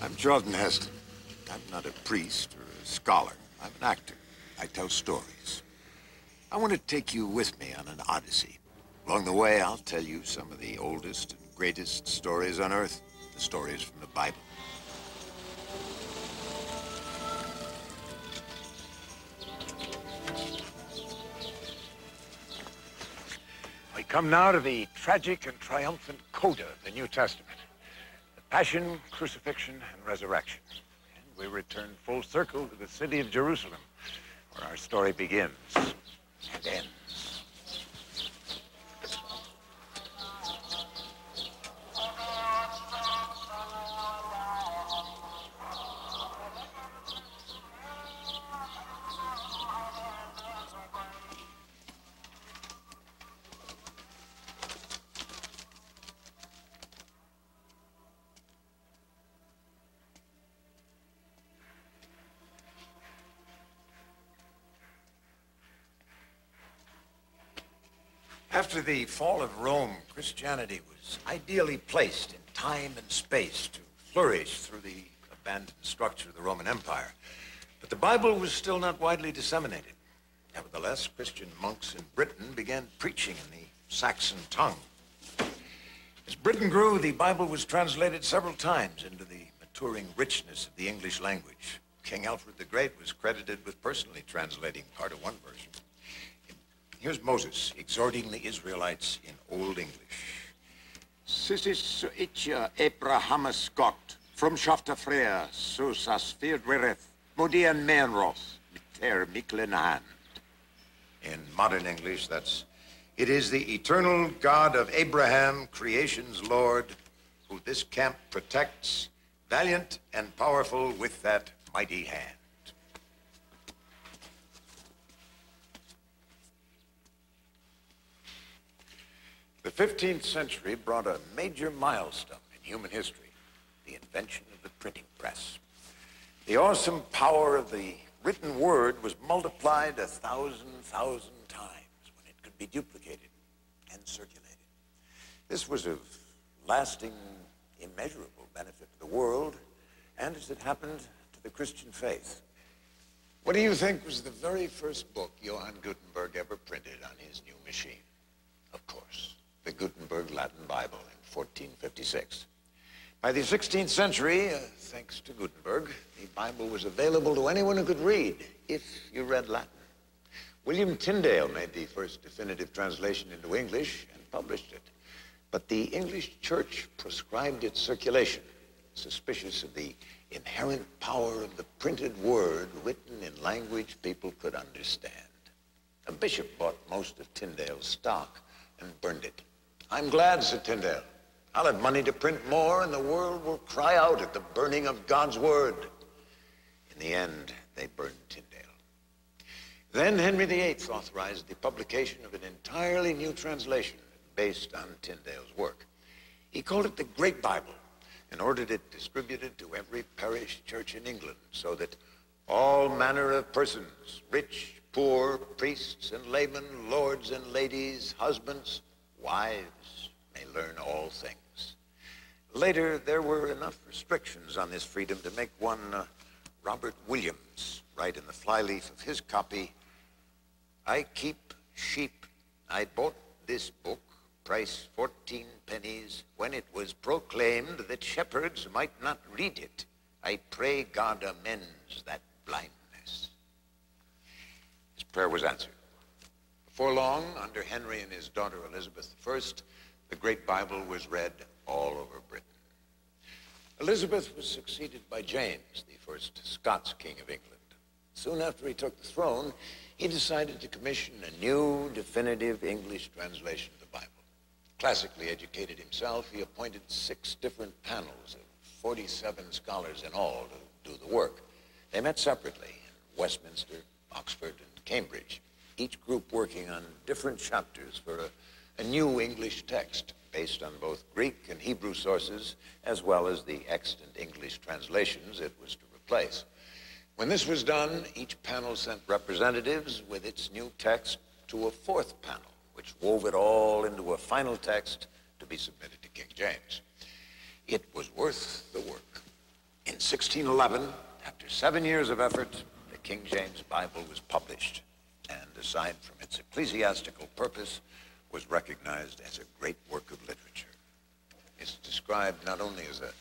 I'm Charlton Heston. I'm not a priest or a scholar. I'm an actor. I tell stories. I want to take you with me on an odyssey. Along the way, I'll tell you some of the oldest and greatest stories on Earth, the stories from the Bible. We come now to the tragic and triumphant coda of the New Testament. The Passion, Crucifixion, and Resurrection. And we return full circle to the city of Jerusalem, where our story begins and ends. After the fall of Rome, Christianity was ideally placed in time and space to flourish through the abandoned structure of the Roman Empire. But the Bible was still not widely disseminated. Nevertheless, Christian monks in Britain began preaching in the Saxon tongue. As Britain grew, the Bible was translated several times into the maturing richness of the English language. King Alfred the Great was credited with personally translating part of one version. Here's Moses exhorting the Israelites in Old English. Sisis itcha Abrahamus Gott, from Shafta Freya, Susas Firdwereth, Modian Menroth, Ter Miklen Hand. In modern English, that's, it is the eternal God of Abraham, creation's Lord, who this camp protects, valiant and powerful with that mighty hand. The 15th century brought a major milestone in human history, the invention of the printing press. The awesome power of the written word was multiplied 1,000 times when it could be duplicated and circulated. This was of lasting, immeasurable benefit to the world, and as it happened, to the Christian faith. What do you think was the very first book Johann Gutenberg ever printed on his new machine? Of course, the Gutenberg Latin Bible in 1456. By the 16th century, thanks to Gutenberg, the Bible was available to anyone who could read, if you read Latin. William Tyndale made the first definitive translation into English and published it. But the English church proscribed its circulation, suspicious of the inherent power of the printed word written in language people could understand. A bishop bought most of Tyndale's stock and burned it. I'm glad, said Tyndale. I'll have money to print more, and the world will cry out at the burning of God's word. In the end, they burned Tyndale. Then Henry VIII authorized the publication of an entirely new translation based on Tyndale's work. He called it the Great Bible and ordered it distributed to every parish church in England so that all manner of persons, rich, poor, priests and laymen, lords and ladies, husbands, wives, may learn all things. Later, there were enough restrictions on this freedom to make one Robert Williams write in the flyleaf of his copy, I keep sheep. I bought this book, price 14 pennies, when it was proclaimed that shepherds might not read it. I pray God amends that blindness. His prayer was answered. Before long, under Henry and his daughter Elizabeth I, the Great Bible was read all over Britain. Elizabeth was succeeded by James, the first Scots king of England. Soon after he took the throne, he decided to commission a new, definitive English translation of the Bible. Classically educated himself, he appointed 6 different panels of 47 scholars in all to do the work. They met separately in Westminster, Oxford, and Cambridge, each group working on different chapters for a new English text based on both Greek and Hebrew sources, as well as the extant English translations it was to replace. When this was done, each panel sent representatives with its new text to a 4th panel, which wove it all into a final text to be submitted to King James. It was worth the work. In 1611, after 7 years of effort, the King James Bible was published, and aside from its ecclesiastical purpose, was recognized as a great work of literature. It's described not only as a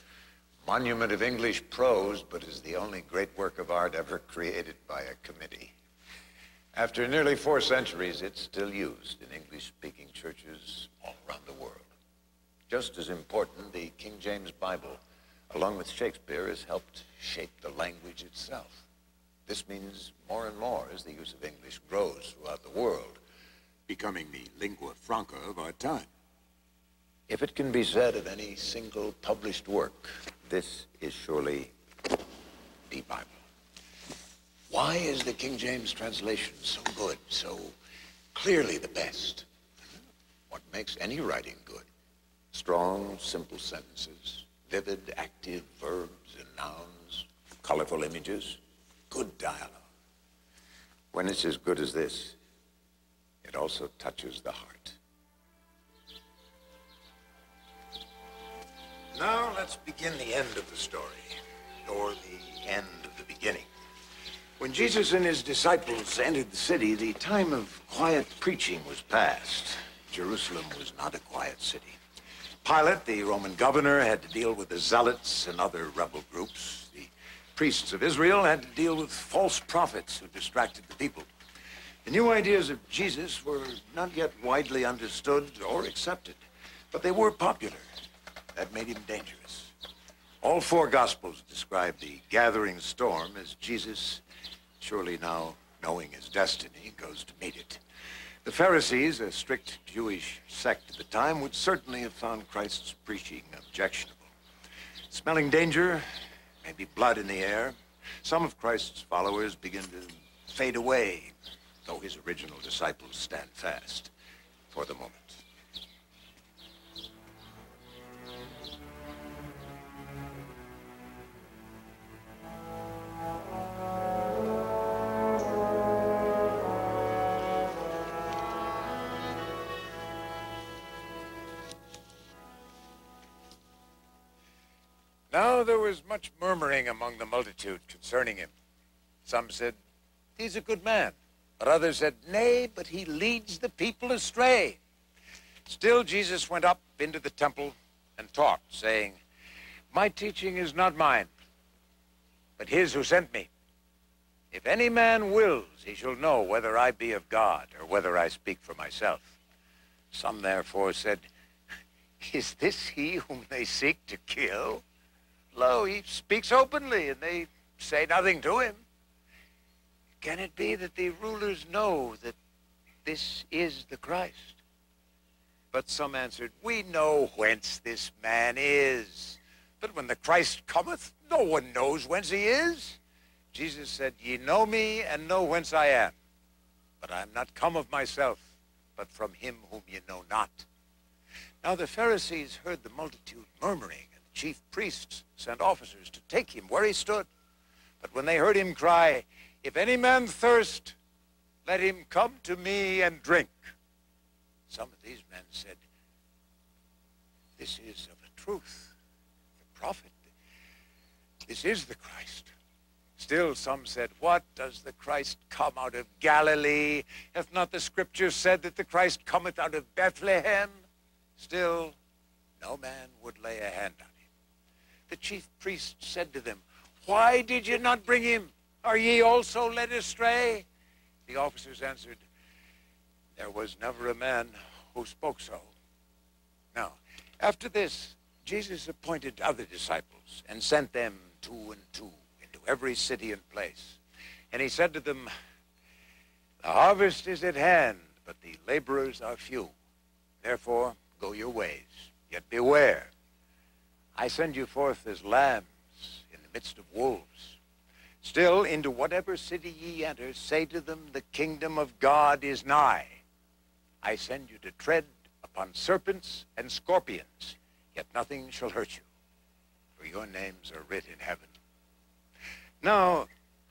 monument of English prose, but as the only great work of art ever created by a committee. After nearly 4 centuries, it's still used in English-speaking churches all around the world. Just as important, the King James Bible, along with Shakespeare, has helped shape the language itself. This means more and more as the use of English grows throughout the world, becoming the lingua franca of our time. If it can be said of any single published work, this is surely the Bible. Why is the King James translation so good, so clearly the best? What makes any writing good? Strong, simple sentences, vivid, active verbs and nouns, colorful images, good dialogue. When it's as good as this, it also touches the heart. Now let's begin the end of the story, or the end of the beginning. When Jesus and his disciples entered the city, the time of quiet preaching was past. Jerusalem was not a quiet city. Pilate, the Roman governor, had to deal with the zealots and other rebel groups. The priests of Israel had to deal with false prophets who distracted the people. The new ideas of Jesus were not yet widely understood or accepted, but they were popular. That made him dangerous. All 4 Gospels describe the gathering storm as Jesus, surely now knowing his destiny, goes to meet it. The Pharisees, a strict Jewish sect at the time, would certainly have found Christ's preaching objectionable. Smelling danger, maybe blood in the air, some of Christ's followers begin to fade away, though his original disciples stand fast for the moment. Now there was much murmuring among the multitude concerning him. Some said, "He's a good man." But others said, "Nay, but he leads the people astray." Still Jesus went up into the temple and taught, saying, "My teaching is not mine, but his who sent me. If any man wills, he shall know whether I be of God, or whether I speak for myself." Some therefore said, "Is this he whom they seek to kill? Lo, he speaks openly, and they say nothing to him. Can it be that the rulers know that this is the Christ?" But some answered, "We know whence this man is. But when the Christ cometh, no one knows whence he is." Jesus said, "Ye know me, and know whence I am. But I am not come of myself, but from him whom ye know not." Now the Pharisees heard the multitude murmuring, and the chief priests sent officers to take him where he stood. But when they heard him cry, "If any man thirst, let him come to me and drink," some of these men said, "This is of a truth, the prophet. This is the Christ." Still some said, "What, does the Christ come out of Galilee? Hath not the Scripture said that the Christ cometh out of Bethlehem?" Still no man would lay a hand on him. The chief priests said to them, "Why did you not bring him? Are ye also led astray?" The officers answered, "There was never a man who spoke so." Now, after this, Jesus appointed other disciples and sent them 2 and 2 into every city and place. And he said to them, "The harvest is at hand, but the laborers are few. Therefore, go your ways, yet beware. I send you forth as lambs in the midst of wolves. Still, into whatever city ye enter, say to them, the kingdom of God is nigh. I send you to tread upon serpents and scorpions, yet nothing shall hurt you, for your names are writ in heaven." Now,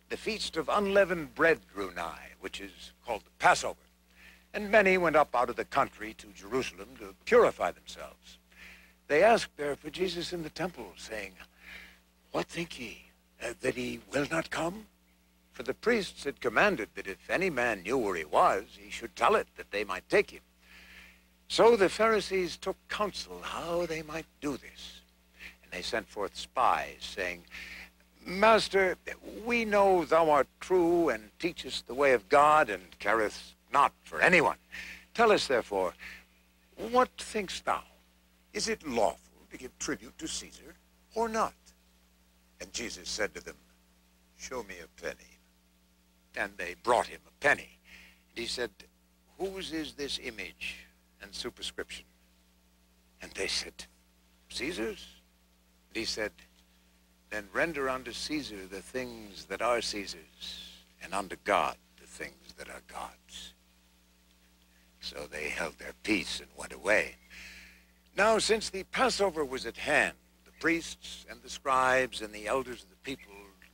the feast of unleavened bread drew nigh, which is called the Passover. And many went up out of the country to Jerusalem to purify themselves. They asked there for Jesus in the temple, saying, What think ye, that he will not come? For the priests had commanded that if any man knew where he was, he should tell it, that they might take him. So the Pharisees took counsel how they might do this. And they sent forth spies, saying, Master, we know thou art true, and teachest the way of God, and carest not for anyone. Tell us, therefore, what thinkst thou? Is it lawful to give tribute to Caesar, or not? And Jesus said to them, Show me a penny. And they brought him a penny. And he said, Whose is this image and superscription? And they said, Caesar's. And he said, Then render unto Caesar the things that are Caesar's, and unto God the things that are God's. So they held their peace and went away. Now, since the Passover was at hand, the priests and the scribes and the elders of the people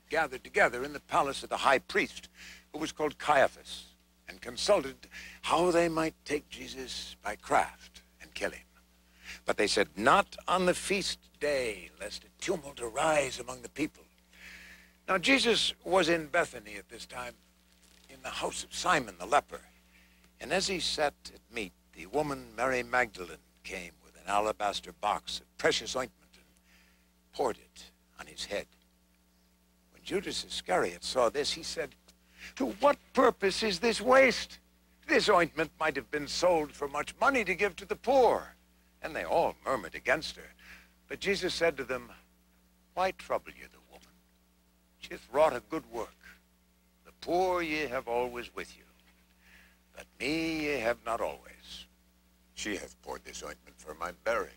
gathered together in the palace of the high priest, who was called Caiaphas, and consulted how they might take Jesus by craft and kill him. But they said, Not on the feast day, lest a tumult arise among the people. Now Jesus was in Bethany at this time, in the house of Simon the leper. And as he sat at meat, the woman Mary Magdalene came with an alabaster box of precious ointment and poured it on his head. When Judas Iscariot saw this, he said, To what purpose is this waste? This ointment might have been sold for much money to give to the poor. And they all murmured against her. But Jesus said to them, Why trouble ye the woman? She hath wrought a good work. The poor ye have always with you, but me ye have not always. She hath poured this ointment for my burial.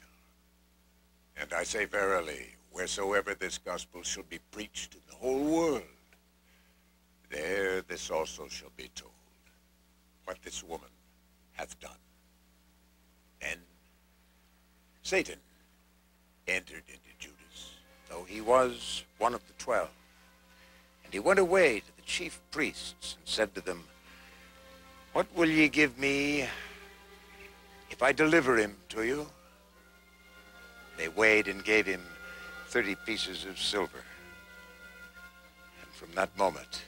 And I say verily, wheresoever this gospel shall be preached in the whole world, there this also shall be told, what this woman hath done. Then Satan entered into Judas, though he was one of the 12. And he went away to the chief priests and said to them, What will ye give me if I deliver him to you? They weighed and gave him 30 pieces of silver. And from that moment,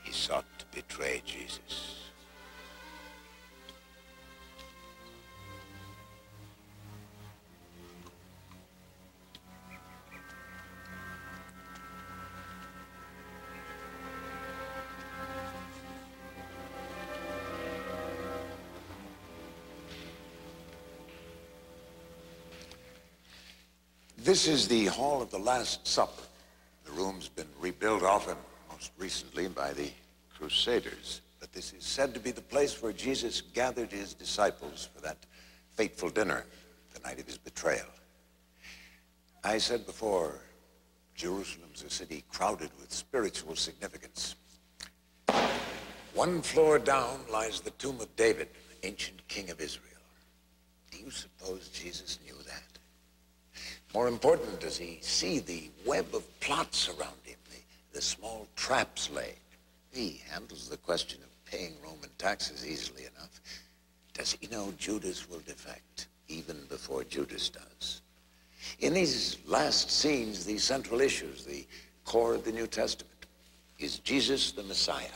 he sought to betray Jesus. This is the Hall of the Last Supper. The room's been rebuilt often, most recently by the Crusaders. But this is said to be the place where Jesus gathered his disciples for that fateful dinner, the night of his betrayal. I said before, Jerusalem's a city crowded with spiritual significance. One floor down lies the tomb of David, ancient king of Israel. Do you suppose Jesus knew that? More important, does he see the web of plots around him, the small traps laid? He handles the question of paying Roman taxes easily enough. Does he know Judas will defect, even before Judas does? In these last scenes, the central issues, the core of the New Testament. Is Jesus the Messiah?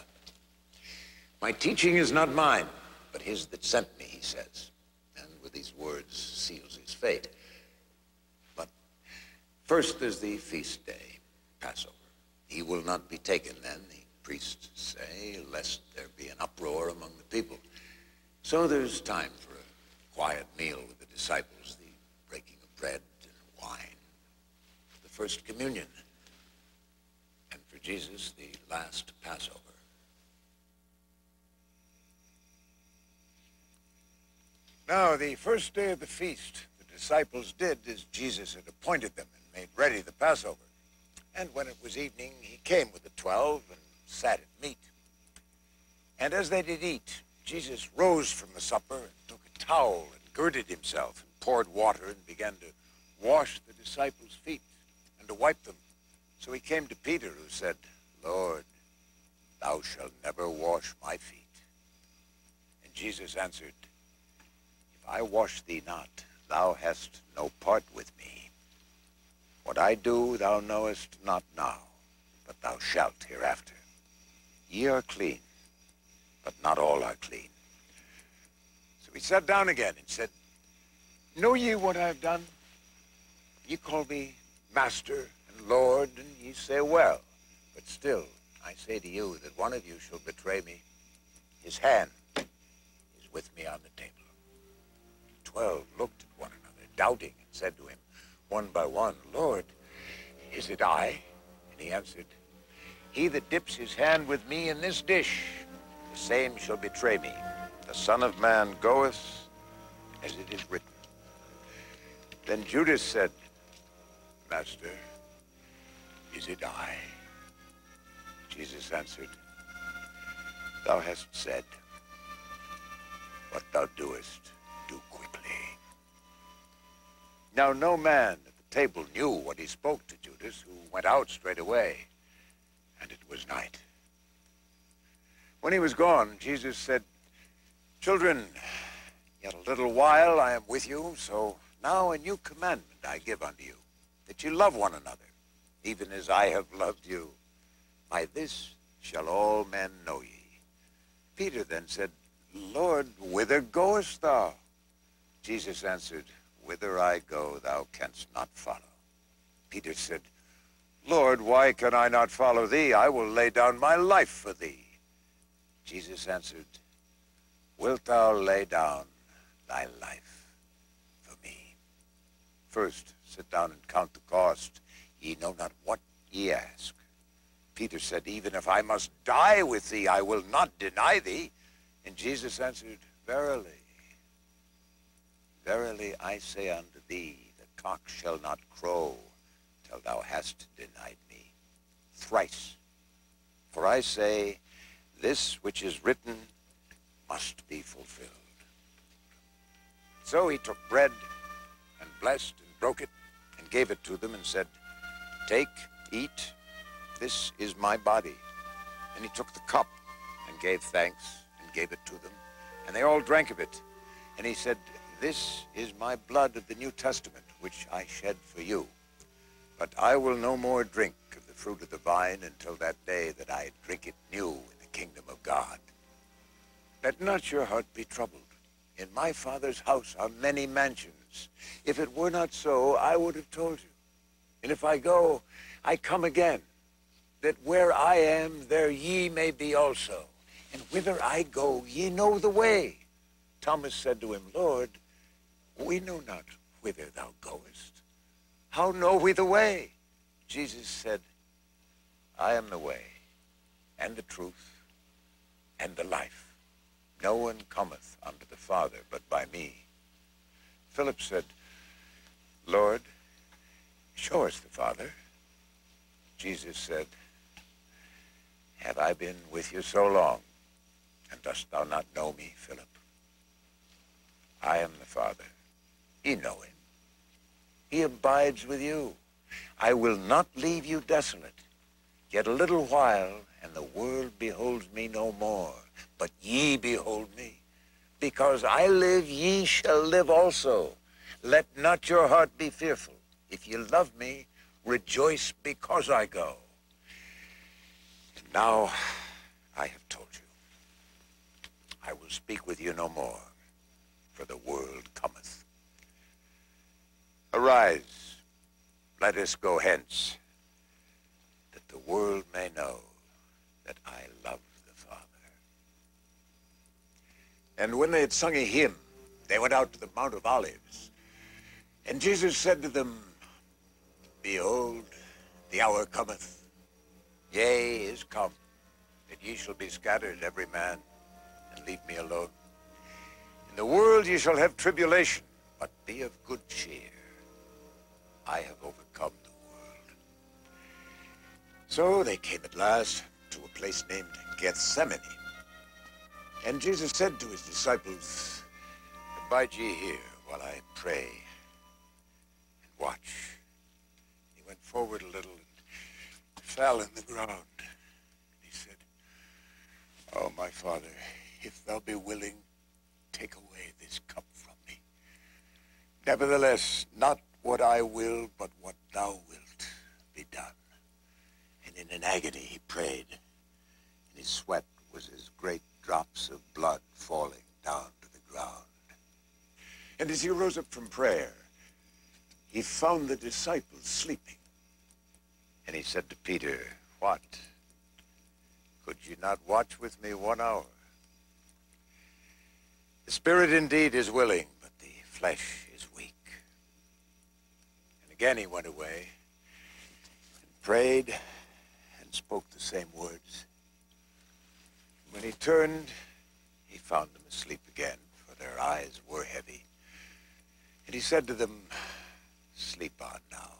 My teaching is not mine, but his that sent me, he says. And with these words seals his fate. First, there's the feast day, Passover. He will not be taken then, the priests say, lest there be an uproar among the people. So there's time for a quiet meal with the disciples, the breaking of bread and wine, the first communion, and for Jesus, the last Passover. Now, the first day of the feast, the disciples did as Jesus had appointed them, made ready the Passover. And when it was evening, he came with the 12 and sat at meat. And as they did eat, Jesus rose from the supper and took a towel and girded himself and poured water and began to wash the disciples' feet and to wipe them. So he came to Peter, who said, Lord, thou shalt never wash my feet. And Jesus answered, If I wash thee not, thou hast no part with me. What I do thou knowest not now, but thou shalt hereafter. Ye are clean, but not all are clean. So he sat down again and said, Know ye what I have done? Ye call me Master and Lord, and ye say, Well, but still I say to you that one of you shall betray me. His hand is with me on the table. 12 looked at one another, doubting, and said to him, one by one, Lord, is it I? And he answered, He that dips his hand with me in this dish, the same shall betray me. The Son of Man goeth as it is written. Then Judas said, Master, is it I? Jesus answered, Thou hast said, what thou doest, do quickly. Now no man at the table knew what he spoke to Judas, who went out straightway, and it was night. When he was gone, Jesus said, Children, yet a little while I am with you, so now a new commandment I give unto you, that you love one another, even as I have loved you. By this shall all men know ye. Peter then said, Lord, whither goest thou? Jesus answered, Whither I go, thou canst not follow. Peter said, Lord, why can I not follow thee? I will lay down my life for thee. Jesus answered, Wilt thou lay down thy life for me? First, sit down and count the cost. Ye know not what ye ask. Peter said, Even if I must die with thee, I will not deny thee. And Jesus answered, Verily, verily I say unto thee, the cock shall not crow till thou hast denied me thrice. For I say, this which is written must be fulfilled. So he took bread and blessed and broke it and gave it to them and said, Take, eat, this is my body. And he took the cup and gave thanks and gave it to them, and they all drank of it. And he said, This is my blood of the New Testament, which I shed for you. But I will no more drink of the fruit of the vine until that day that I drink it new in the kingdom of God. Let not your heart be troubled. In my Father's house are many mansions. If it were not so, I would have told you. And if I go, I come again, that where I am, there ye may be also. And whither I go, ye know the way. Thomas said to him, Lord, we know not whither thou goest. How know we the way? Jesus said, I am the way, and the truth, and the life. No one cometh unto the Father but by me. Philip said, Lord, show us the Father. Jesus said, Have I been with you so long, and dost thou not know me, Philip? I am the Father. Ye know him. He abides with you. I will not leave you desolate. Yet a little while, and the world beholds me no more. But ye behold me. Because I live, ye shall live also. Let not your heart be fearful. If ye love me, rejoice because I go. And now I have told you. I will speak with you no more, for the world cometh. Arise, let us go hence, that the world may know that I love the Father. And when they had sung a hymn, they went out to the Mount of Olives. And Jesus said to them, Behold, the hour cometh, yea, is come, that ye shall be scattered every man, and leave me alone. In the world ye shall have tribulation, but be of good cheer. I have overcome the world. So they came at last to a place named Gethsemane. And Jesus said to his disciples, Abide ye here while I pray and watch. He went forward a little and fell in the ground. And he said, Oh, my Father, if thou be willing, take away this cup from me. Nevertheless, not what I will, but what thou wilt. in agony he prayed, and his sweat was as great drops of blood falling down to the ground. And as he rose up from prayer, he found the disciples sleeping. And he said to Peter, "What? Could you not watch with me 1 hour? The spirit indeed is willing, but the flesh is weak." And again he went away and prayed and spoke the same words. When he turned, he found them asleep again, for their eyes were heavy. And he said to them, "Sleep on now.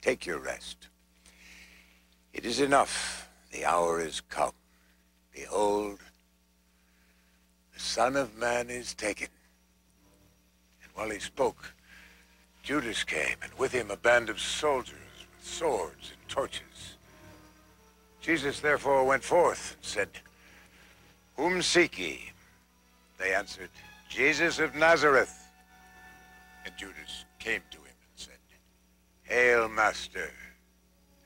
Take your rest. It is enough. The hour is come. Behold, the Son of Man is taken." And while he spoke, Judas came, and with him a band of soldiers with swords and torches. Jesus therefore went forth and said, "Whom seek ye?" They answered, "Jesus of Nazareth." And Judas came to him and said, "Hail, Master,"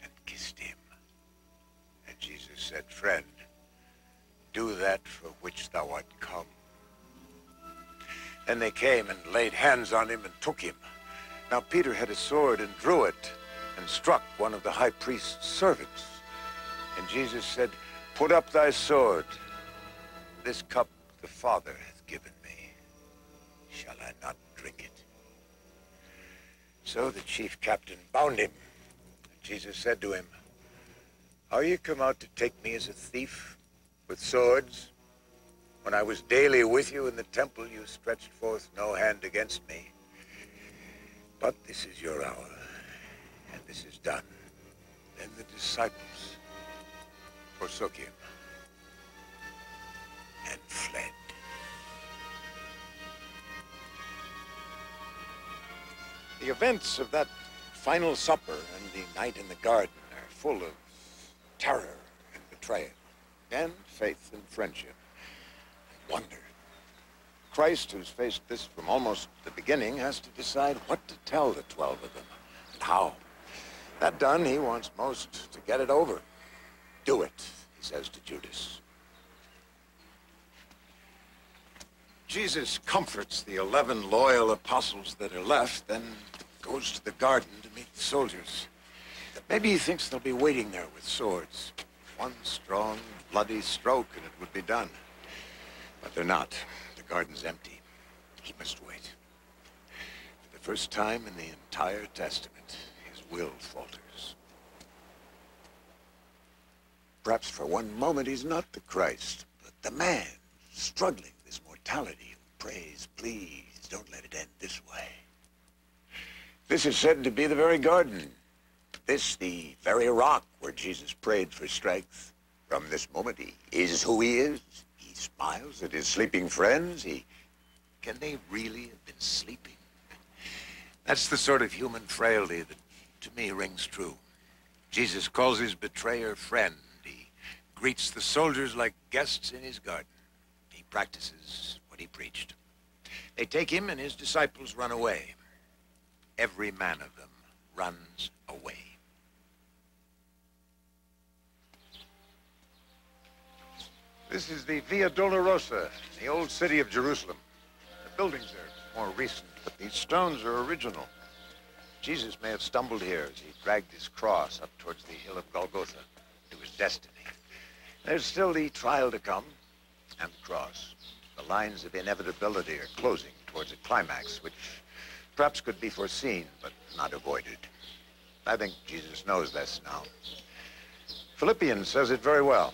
and kissed him. And Jesus said, "Friend, do that for which thou art come." Then they came and laid hands on him and took him. Now Peter had a sword and drew it and struck one of the high priest's servants. And Jesus said, "Put up thy sword. This cup the Father hath given me. Shall I not drink it?" So the chief captain bound him. And Jesus said to him, "Are you come out to take me as a thief with swords? When I was daily with you in the temple, you stretched forth no hand against me. But this is your hour, and this is done." Then the disciples forsook him and fled. The events of that final supper and the night in the garden are full of terror and betrayal, and faith and friendship, and wonder. Christ, who's faced this from almost the beginning, has to decide what to tell the 12 of them, and how. That done, he wants most to get it over. "Do it," he says to Judas. Jesus comforts the 11 loyal apostles that are left, then goes to the garden to meet the soldiers. Maybe he thinks they'll be waiting there with swords. One strong, bloody stroke and it would be done. But they're not. The garden's empty. He must wait. For the first time in the entire Testament, his will falters. Perhaps for one moment he's not the Christ, but the man struggling with his mortality who prays, "Please, don't let it end this way." This is said to be the very garden. This, the very rock where Jesus prayed for strength. From this moment, he is who he is. He smiles at his sleeping friends. Can they really have been sleeping? That's the sort of human frailty that, to me, rings true. Jesus calls his betrayer friend. He greets the soldiers like guests in his garden. He practices what he preached. They take him, and his disciples run away. Every man of them runs away. This is the Via Dolorosa, the old city of Jerusalem. The buildings are more recent, but these stones are original. Jesus may have stumbled here as he dragged his cross up towards the hill of Golgotha to his destiny. There's still the trial to come, and the cross. The lines of inevitability are closing towards a climax, which perhaps could be foreseen, but not avoided. I think Jesus knows this now. Philippians says it very well.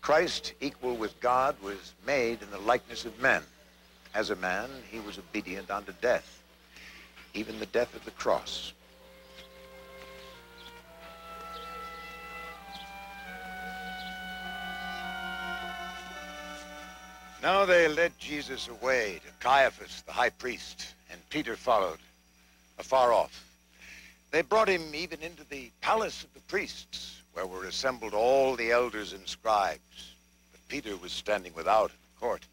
Christ, equal with God, was made in the likeness of men. As a man, he was obedient unto death, even the death of the cross. Now they led Jesus away to Caiaphas, the high priest, and Peter followed, afar off. They brought him even into the palace of the priests, where were assembled all the elders and scribes. But Peter was standing without in the court.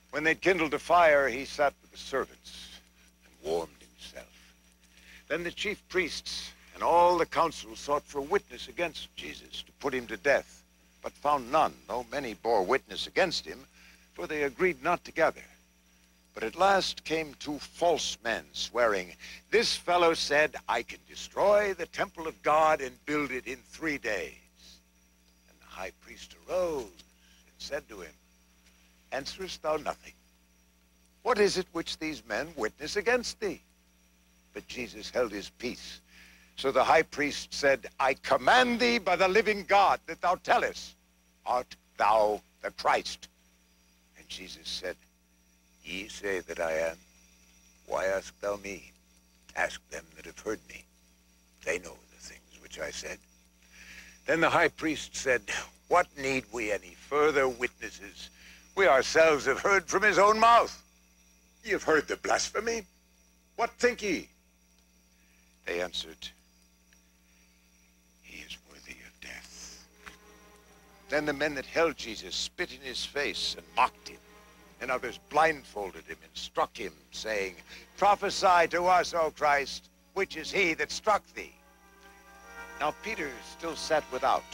When they'd kindled a fire, he sat with the servants and warmed himself. Then the chief priests And all the council sought for witness against Jesus to put him to death, but found none, though many bore witness against him, for they agreed not together. But at last came two false men, swearing, "This fellow said, I can destroy the temple of God and build it in 3 days." And the high priest arose and said to him, "Answerest thou nothing? What is it which these men witness against thee?" But Jesus held his peace. So the high priest said, "I command thee by the living God that thou tellest, art thou the Christ?" And Jesus said, "Ye say that I am. Why ask thou me? Ask them that have heard me. They know the things which I said." Then the high priest said, "What need we any further witnesses? We ourselves have heard from his own mouth. Ye have heard the blasphemy. What think ye?" They answered, "He is worthy of death." Then the men that held Jesus spit in his face and mocked him. And others blindfolded him and struck him, saying, "Prophesy to us, O Christ, which is he that struck thee?" Now Peter still sat without,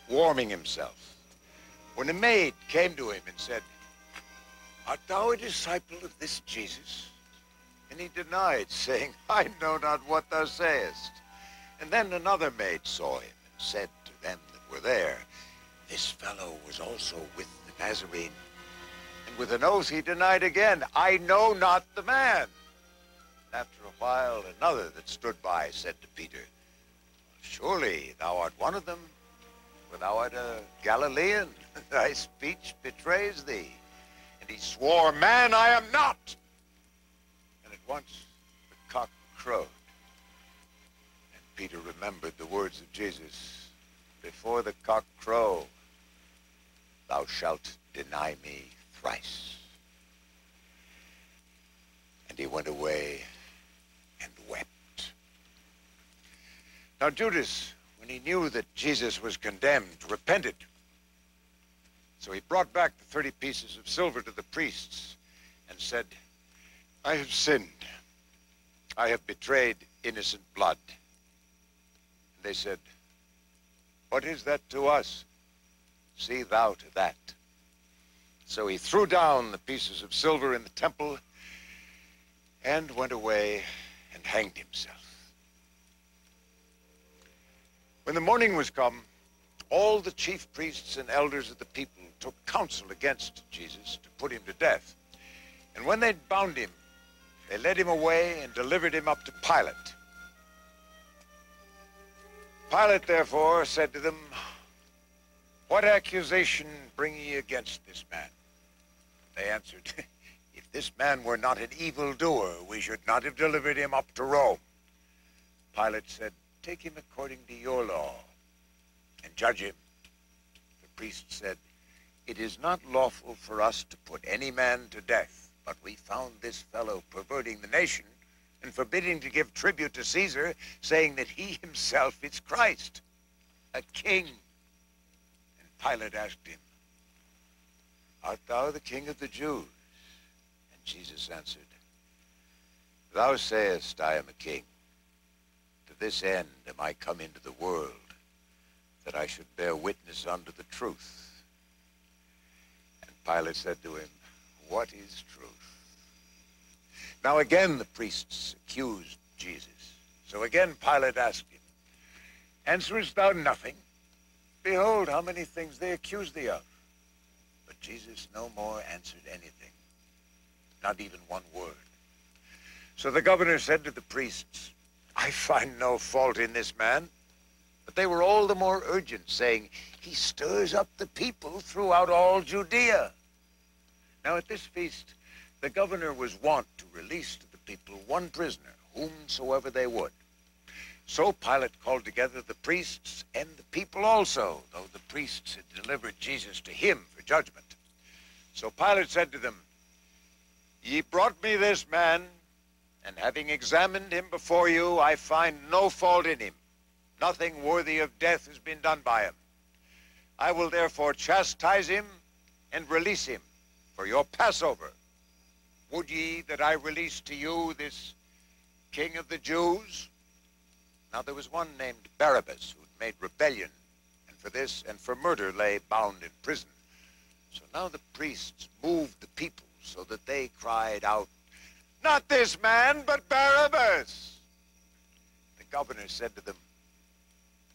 warming himself, when a maid came to him and said, "Art thou a disciple of this Jesus?" And he denied, saying, "I know not what thou sayest." And then another maid saw him and said to them that were there, "This fellow was also with the Nazarene." And with an oath he denied again, "I know not the man." After a while, another that stood by said to Peter, "Surely thou art one of them, for thou art a Galilean. Thy speech betrays thee." And he swore, "Man, I am not." And at once the cock crowed. And Peter remembered the words of Jesus, "Before the cock crow, thou shalt deny me thrice." And he went away and wept. Now Judas, when he knew that Jesus was condemned, repented. So he brought back the 30 pieces of silver to the priests and said, "I have sinned. I have betrayed innocent blood." And they said, "What is that to us? See thou to that." So he threw down the pieces of silver in the temple and went away and hanged himself. When the morning was come, all the chief priests and elders of the people took counsel against Jesus to put him to death. And when they'd bound him, they led him away and delivered him up to Pilate. Pilate therefore said to them, "What accusation bring ye against this man?" They answered, "If this man were not an evildoer, we should not have delivered him up to Rome." Pilate said, "Take him according to your law, and judge him." The priest said, "It is not lawful for us to put any man to death, but we found this fellow perverting the nation and forbidding to give tribute to Caesar, saying that he himself is Christ, a king." And Pilate asked him, "Art thou the king of the Jews?" And Jesus answered, "Thou sayest I am a king. To this end am I come into the world, that I should bear witness unto the truth." And Pilate said to him, "What is truth?" Now again the priests accused Jesus. So again Pilate asked him, "Answerest thou nothing? Behold, how many things they accuse thee of." But Jesus no more answered anything, not even one word. So the governor said to the priests, "I find no fault in this man." But they were all the more urgent, saying, "He stirs up the people throughout all Judea." Now at this feast, the governor was wont to release to the people one prisoner, whomsoever they would. So Pilate called together the priests and the people also, though the priests had delivered Jesus to him for judgment. So Pilate said to them, "Ye brought me this man, and having examined him before you, I find no fault in him. Nothing worthy of death has been done by him. I will therefore chastise him and release him for your Passover. Would ye that I release to you this King of the Jews?" Now there was one named Barabbas who'd made rebellion, and for this and for murder lay bound in prison. So now the priests moved the people so that they cried out, "Not this man, but Barabbas!" The governor said to them,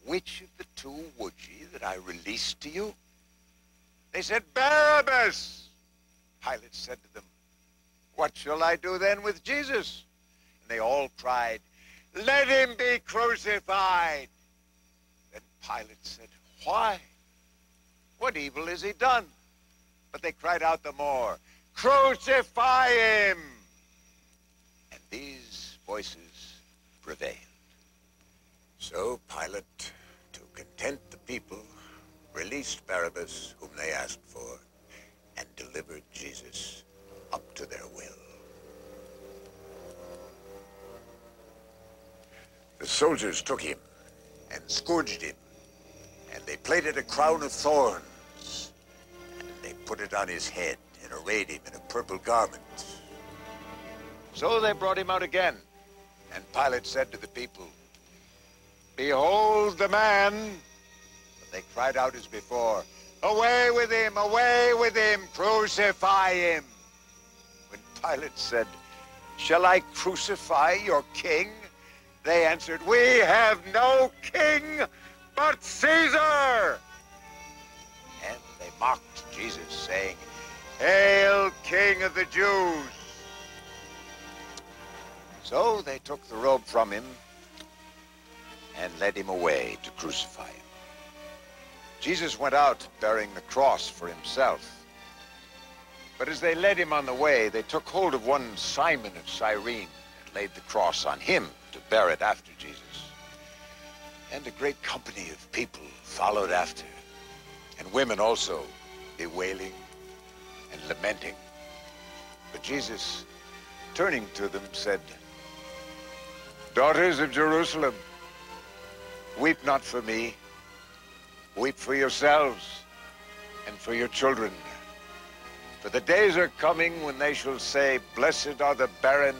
"Which of the two would ye that I release to you?" They said, "Barabbas!" Pilate said to them, "What shall I do then with Jesus?" And they all cried, "Let him be crucified!" Then Pilate said, "Why? What evil has he done?" But they cried out the more, "Crucify him!" And these voices prevailed. So Pilate, to content the people, released Barabbas, whom they asked for, and delivered Jesus up to their will. The soldiers took him and scourged him, and they plaited a crown of thorns, and they put it on his head and arrayed him in a purple garment. So they brought him out again, and Pilate said to the people, "Behold the man!" But they cried out as before, "Away with him! Away with him! Crucify him!" When Pilate said, "Shall I crucify your king?" They answered, "We have no king but Caesar!" And they mocked Jesus, saying, "Hail, King of the Jews!" So they took the robe from him and led him away to crucify him. Jesus went out bearing the cross for himself. But as they led him on the way, they took hold of one Simon of Cyrene and laid the cross on him to bear it after Jesus. And a great company of people followed after, and women also, bewailing and lamenting. But Jesus, turning to them, said, "Daughters of Jerusalem, weep not for me, weep for yourselves and for your children. For the days are coming when they shall say, 'Blessed are the barren,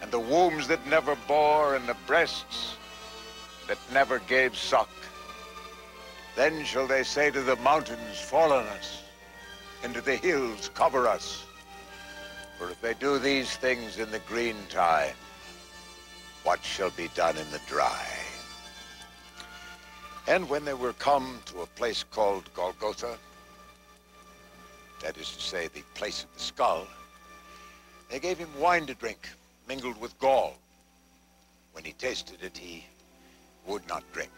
and the wombs that never bore, and the breasts that never gave suck.' Then shall they say to the mountains, 'Fall on us,' and to the hills, 'Cover us.' For if they do these things in the green time, what shall be done in the dry?" And when they were come to a place called Golgotha, that is to say, the place of the skull, they gave him wine to drink, mingled with gall. When he tasted it, he would not drink.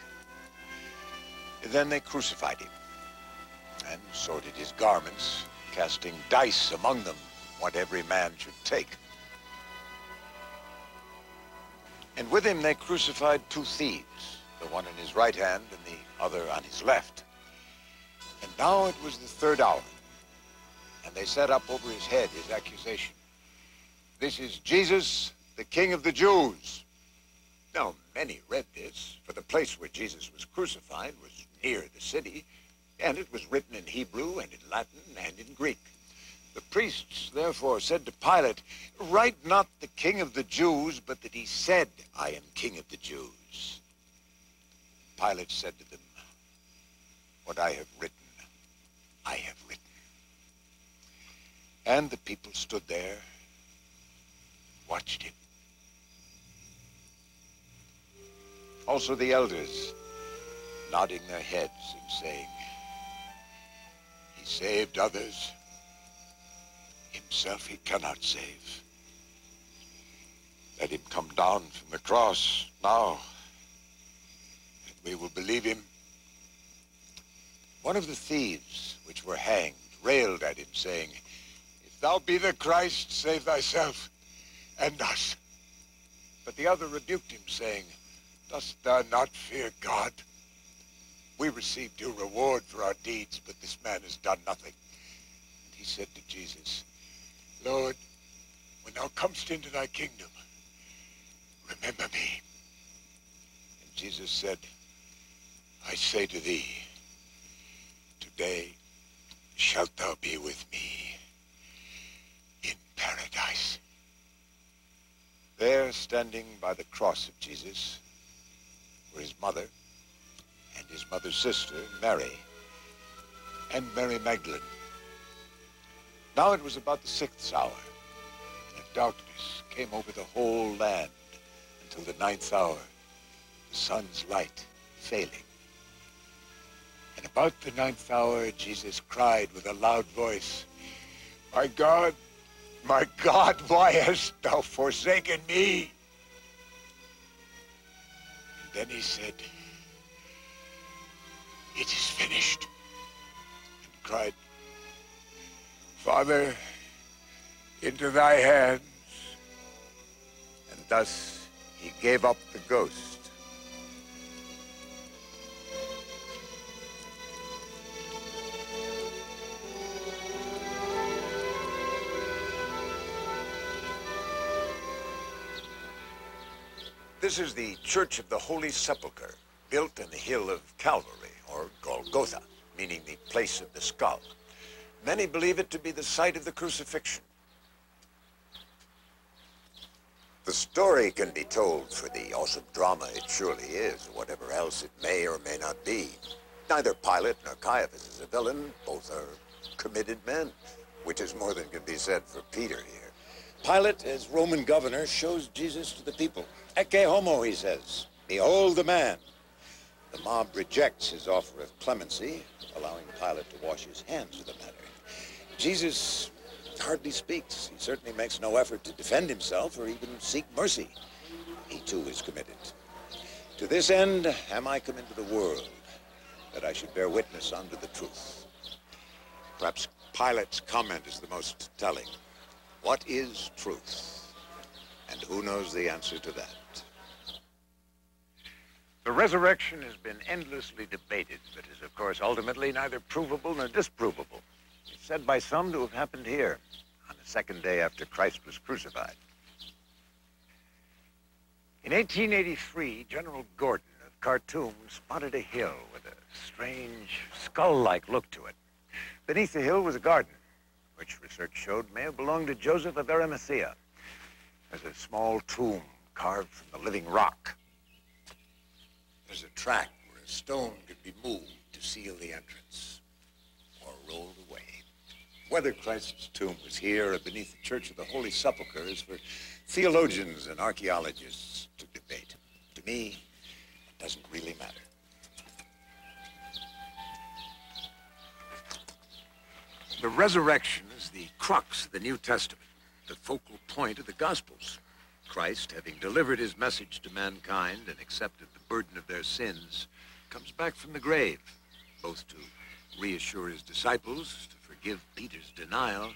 Then they crucified him and sorted his garments, casting dice among them what every man should take. And with him they crucified two thieves, the one on his right hand and the other on his left. And now it was the third hour, and they set up over his head his accusation, "This is Jesus, the King of the Jews." Now many read this, for the place where Jesus was crucified was near the city, and it was written in Hebrew and in Latin and in Greek. The priests therefore said to Pilate, "Write not the King of the Jews, but that he said, 'I am King of the Jews.'" Pilate said to them, "What I have written, I have written." And the people stood there, watched him. Also the elders, nodding their heads and saying, "He saved others. Himself he cannot save. Let him come down from the cross now, and we will believe him." One of the thieves which were hanged railed at him, saying, "If thou be the Christ, save thyself and us." But the other rebuked him, saying, "Dost thou not fear God? We receive due reward for our deeds, but this man has done nothing." And he said to Jesus, "Lord, when thou comest into thy kingdom, remember me." And Jesus said, "I say to thee, today shalt thou be with me in paradise." There, standing by the cross of Jesus, were his mother and his mother's sister, Mary, and Mary Magdalene. Now it was about the 6th hour, and a darkness came over the whole land until the 9th hour, the sun's light failing. And about the 9th hour, Jesus cried with a loud voice, my God, why hast thou forsaken me?" And then he said, "It is finished," and cried, "Father, into thy hands." And thus he gave up the ghost. This is the Church of the Holy Sepulchre, built on the hill of Calvary, or Golgotha, meaning the place of the skull. Many believe it to be the site of the crucifixion. The story can be told for the awesome drama it surely is, or whatever else it may or may not be. Neither Pilate nor Caiaphas is a villain. Both are committed men, which is more than can be said for Peter here. Pilate, as Roman governor, shows Jesus to the people. Ecce homo, he says. Behold the man. The mob rejects his offer of clemency, allowing Pilate to wash his hands of the matter. Jesus hardly speaks. He certainly makes no effort to defend himself or even seek mercy. He too is committed. To this end am I come into the world, that I should bear witness unto the truth. Perhaps Pilate's comment is the most telling. What is truth? And who knows the answer to that? The resurrection has been endlessly debated, but is, of course, ultimately neither provable nor disprovable. It's said by some to have happened here, on the 2nd day after Christ was crucified. In 1883, General Gordon of Khartoum spotted a hill with a strange, skull-like look to it. Beneath the hill was a garden, which research showed may have belonged to Joseph of Arimathea. There's a small tomb carved from the living rock. There's a track where a stone could be moved to seal the entrance, or rolled away. Whether Christ's tomb was here or beneath the Church of the Holy Sepulchre is for theologians and archaeologists to debate. To me, it doesn't really matter. The resurrection is the crux of the New Testament, the focal point of the Gospels. Christ, having delivered his message to mankind and accepted the burden of their sins, comes back from the grave, both to reassure his disciples, to forgive Peter's denial,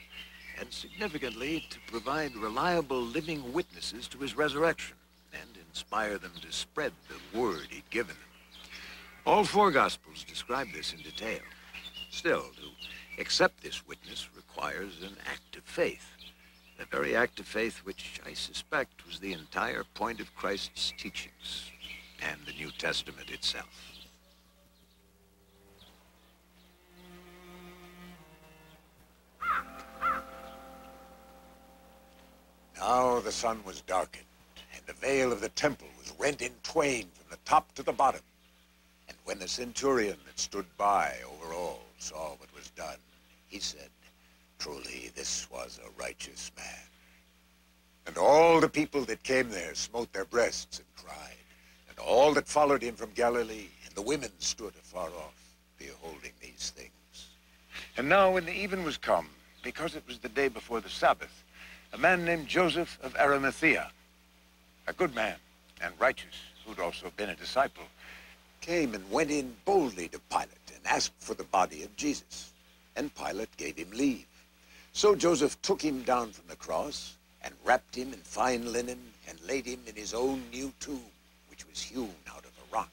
and significantly to provide reliable living witnesses to his resurrection and inspire them to spread the word he'd given them. All 4 Gospels describe this in detail. Still, to accept this witness requires an act of faith. The very act of faith which I suspect was the entire point of Christ's teachings and the New Testament itself. Now the sun was darkened, and the veil of the temple was rent in twain from the top to the bottom. And when the centurion that stood by over all saw what was done, he said, "Truly this was a righteous man." And all the people that came there smote their breasts and cried. And all that followed him from Galilee, and the women stood afar off, beholding these things. And now when the even was come, because it was the day before the Sabbath, a man named Joseph of Arimathea, a good man and righteous, who'd also been a disciple, came and went in boldly to Pilate and asked for the body of Jesus. And Pilate gave him leave. So Joseph took him down from the cross and wrapped him in fine linen and laid him in his own new tomb, which was hewn out of a rock.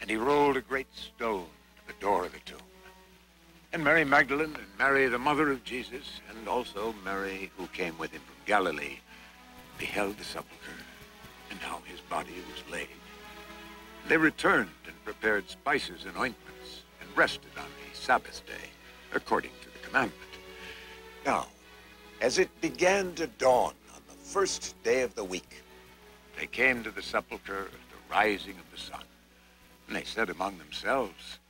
And he rolled a great stone to the door of the tomb. And Mary Magdalene and Mary, the mother of Jesus, and also Mary, who came with him from Galilee, beheld the sepulchre and how his body was laid. They returned and prepared spices and ointments and rested on the Sabbath day, according to the commandment. Now, as it began to dawn on the first day of the week, they came to the sepulchre at the rising of the sun. And they said among themselves,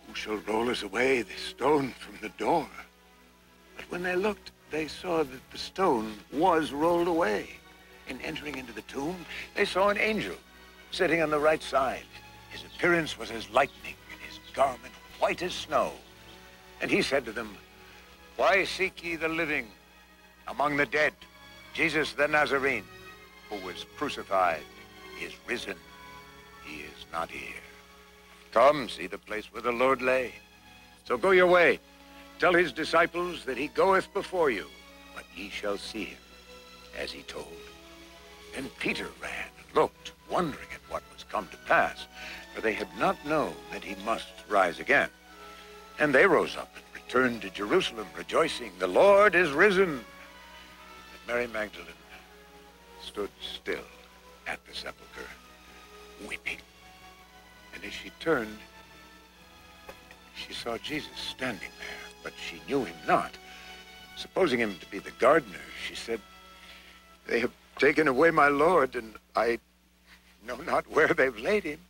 "Who shall roll us away this stone from the door?" But when they looked, they saw that the stone was rolled away. And entering into the tomb, they saw an angel sitting on the right side. His appearance was as lightning, and his garment white as snow. And he said to them, "Why seek ye the living among the dead? Jesus the Nazarene, who was crucified, is risen. He is not here. Come, see the place where the Lord lay. So go your way. Tell his disciples that he goeth before you, but ye shall see him, as he told." And Peter ran and looked, wondering at what was come to pass, for they had not known that he must rise again. And they rose up and returned to Jerusalem, rejoicing, "The Lord is risen." But Mary Magdalene stood still at the sepulchre, weeping. And as she turned, she saw Jesus standing there, but she knew him not. Supposing him to be the gardener, she said, "They have taken away my Lord, and I know not where they've laid him."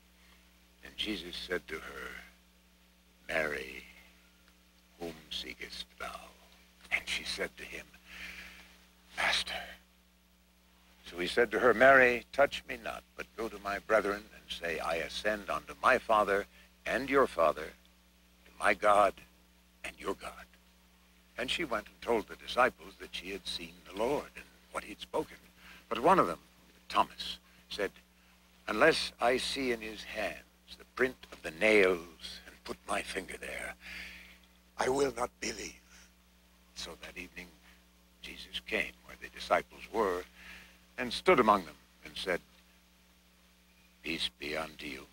And Jesus said to her, "Mary, whom seekest thou?" And she said to him, "Master." So he said to her, "Mary, touch me not, but go to my brethren and say, I ascend unto my Father and your Father, to my God and your God." And she went and told the disciples that she had seen the Lord and what he had spoken. But one of them, Thomas, said, "Unless I see in his hands the print of the nails and put my finger there, I will not believe." So that evening Jesus came where the disciples were and stood among them and said, "Peace be unto you."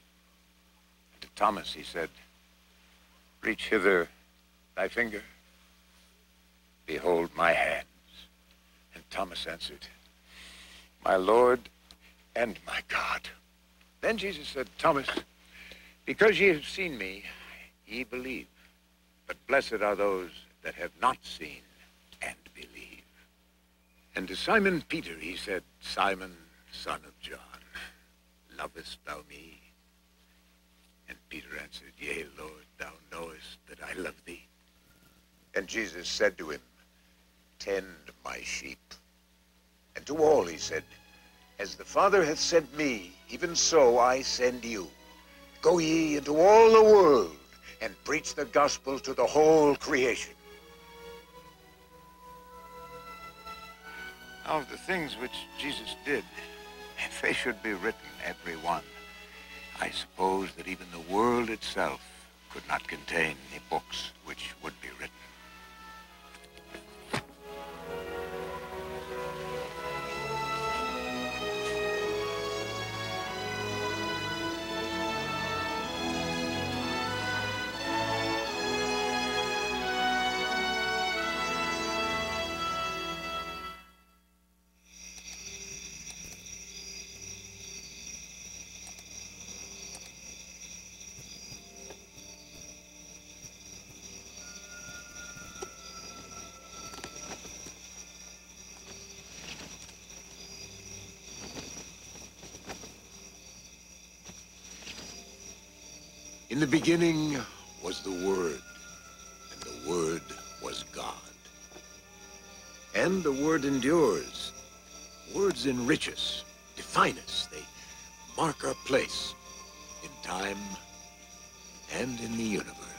And to Thomas he said, "Reach hither thy finger. Behold my hands." And Thomas answered, "My Lord and my God." Then Jesus said, "Thomas, because ye have seen me, ye believe. But blessed are those that have not seen and believe." And to Simon Peter he said, "Simon, son of John, lovest thou me?" And Peter answered, "Yea, Lord, thou knowest that I love thee." And Jesus said to him, "Tend my sheep." And to all he said, "As the Father hath sent me, even so I send you. Go ye into all the world and preach the gospel to the whole creation." Now of the things which Jesus did, if they should be written, every one, I suppose that even the world itself could not contain the books which would be written. In the beginning was the Word, and the Word was God. And the Word endures. Words enrich us, define us. They mark our place in time and in the universe.